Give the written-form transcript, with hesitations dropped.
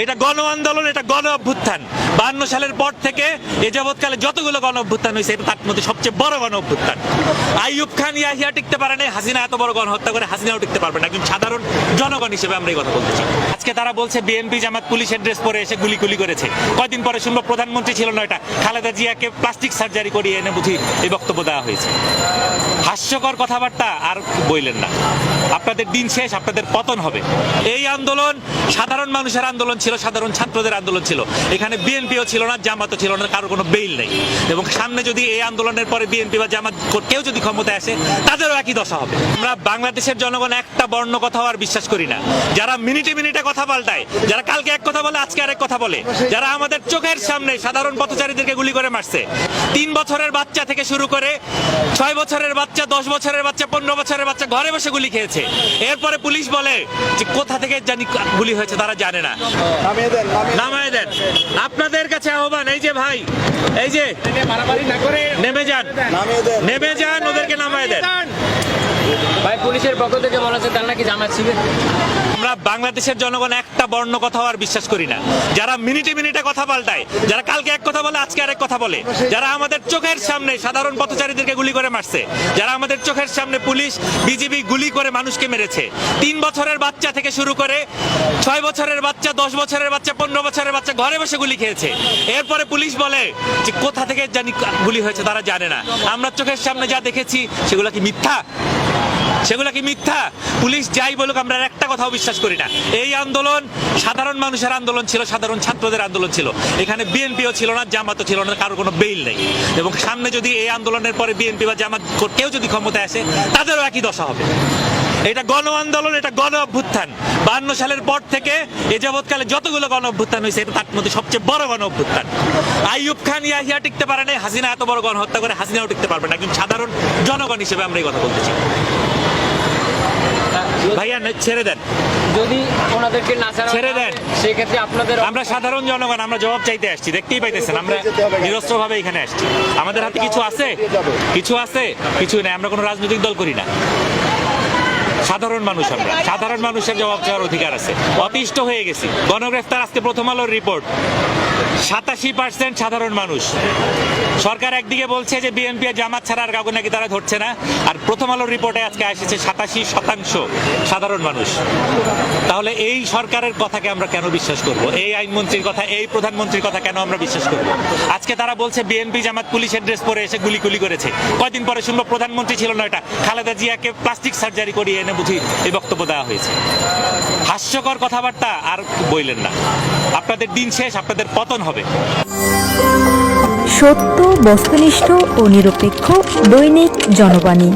এটা গণ আন্দোলন, এটা গণ অভ্যুত্থান। 52 সালের পর থেকে এ যাবৎকালে যতগুলো গণ অভ্যুত্থান হয়েছে এটা তার মধ্যে সবচেয়ে বড় গণ অভ্যুত্থান। আইয়ুব খান ইয়াহিয়া টিকতে পারে নাই, হাসিনা এত বড় গণহত্যা করে হাসিনাও টিকতে পারবে না। একজন সাধারণ জনগণ হিসেবে আমরা এই কথা বলতে চাই। আজকে তারা বলছে বিএনপি জামাত পুলিশের ড্রেস পরে এসে গুলি করেছে। কয়দিন পরে শুনবো প্রধানমন্ত্রী ছিল না, এটা খালেদা জিয়াকে প্লাস্টিক সার্জারি করিয়ে এনে বুঝি এই বক্তব্য দেওয়া হয়েছে। হাস্যকর কথাবার্তা আর বইলেন না। আপনাদের দিন শেষ, আপনাদের পতন হবে। এই আন্দোলন সাধারণ মানুষের আন্দোলন ছিল, সাধারণ ছাত্রদের আন্দোলন ছিল। এখানে বিএনপিও ছিল না, জামাতও ছিল না, কারো কোনো বেইল নেই। এবং সামনে যদি এই আন্দোলনের পরে বিএনপি বা জামাত কেউ যদি ক্ষমতায় আসে তাদেরও একই দশা হবে। আমরা বাংলাদেশের জনগণ একটা বর্ণ কথাও আর বিশ্বাস করি না। যারা মিনিটে মিনিটে কথা পাল্টায়, যারা কালকে এক কথা বলে আজকে আরেক কথা বলে, যারা আমাদের চোখের সামনে সাধারণ পথচারীদেরকে গুলি করে মারছে। 3 বছরের বাচ্চা থেকে শুরু করে 6 বছরের বাচ্চা, 10 বছরের বাচ্চা, 15 বছরের বাচ্চা ঘরে বসে গুলি খেয়েছে। এরপরে পুলিশ বলে যে কোথা থেকে জানি গুলি হয়েছে তারা জানে না। নামায় দেন। আপনাদের কাছে আহ্বান, এই যে ভাই, এই যে নেমে যান, নেমে যান, ওদেরকে নামায় দেন। ভাই পুলিশের পক্ষ থেকে বলা হচ্ছে তারা নাকি জামাত ছিল। আমরা বাংলাদেশের জনগণ একটা বর্ণ কথাও আর বিশ্বাস করি না। যারা মিনিটে মিনিটে কথা পাল্টায়, যারা কালকে এক কথা বলে আজকে আরেক কথা বলে, যারা আমাদের চোখের সামনে সাধারণ পথচারীদেরকে গুলি করে মারছে, যারা আমাদের চোখের সামনে পুলিশ বিজিবি গুলি করে মানুষকে মেরেছে। 3 বছরের বাচ্চা থেকে শুরু করে 6 বছরের বাচ্চা, 10 বছরের বাচ্চা, 15 বছরের বাচ্চা ঘরে বসে গুলি খেয়েছে। এরপরে পুলিশ বলে যে কোথা থেকে জানি গুলি হয়েছে তারা জানে না। আমরা চোখের সামনে যা দেখেছি সেগুলো কি মিথ্যা? সেগুলো কি মিথ্যা? পুলিশ যাই বলুক আমরা একটা কথাও বিশ্বাস করি না। এই আন্দোলন সাধারণ মানুষের আন্দোলন ছিল, সাধারণ ছাত্রদের আন্দোলন ছিল। এখানে বিএনপিও ছিল না, জামাতও ছিল না, কারো কোনো বেইল নেই। এবং সামনে যদি এই আন্দোলনের পরে বিএনপি বা জামাত কেউ যদি ক্ষমতায় আসে তাদেরও একই দশা হবে। এটা গণ আন্দোলন, এটা গণ অভ্যুত্থান। 52 সালের পর থেকে এ যাবৎকালে যতগুলো গণ অভ্যুত্থান হয়েছে এটা তার মধ্যে সবচেয়ে বড় গণ অভ্যুত্থান। আইয়ুব খান ইয়াহিয়া টিকতে পারে নাই, হাসিনা এত বড় গণহত্যা করে হাসিনাও টিকতে পারবে না। একজন সাধারণ জনগণ হিসেবে আমরা এই কথা বলতে চাই। ভাইয়া ছেড়ে দেন, যদি ওনাদেরকে না ছাড়া ছেড়ে দেন। সেই ক্ষেত্রে আপনাদের আমরা সাধারণ জনগণ, আমরা জবাব চাইতে আসছি। দেখতেই পাইতেছেন আমরা নিরস্ত্রভাবে এখানে আসছি। আমাদের হাতে কিছু আছে, কিছু আছে, কিছু নেই। আমরা কোনো রাজনৈতিক দল করি না, সাধারণ মানুষ। আমরা সাধারণ মানুষের জবাব চাওয়ার অধিকার আছে। অতিষ্ঠ হয়ে গেছি। গণগ্রেফতার আজকে প্রথম আলোর রিপোর্ট, 87% সাধারণ মানুষ। সরকার একদিকে বলছে যে বিএনপি জামাত ছাড়া আর কাউকে নাকি তারা ধরছে না, আর প্রথম আলোর রিপোর্টে আজকে এসেছে 87% সাধারণ মানুষ। তাহলে এই সরকারের কথাকে আমরা কেন বিশ্বাস করব? এই আইনমন্ত্রীর কথা, এই প্রধানমন্ত্রীর কথা কেন আমরা বিশ্বাস করব? আজকে তারা বলছে বিএনপি জামাত পুলিশের ড্রেস পরে এসে গুলি করেছে। কয়দিন পরে শুনবো প্রধানমন্ত্রী ছিল না, এটা খালেদা জিয়াকে প্লাস্টিক সার্জারি করিয়ে এনে বুঝি এই বক্তব্য দেওয়া হয়েছে। হাস্যকর কথাবার্তা আর বইলেন না। আপনাদের দিন শেষ, আপনাদের পতন হবে। সত্য, বস্তুনিষ্ঠ ও নিরপেক্ষ দৈনিক জনবাণী।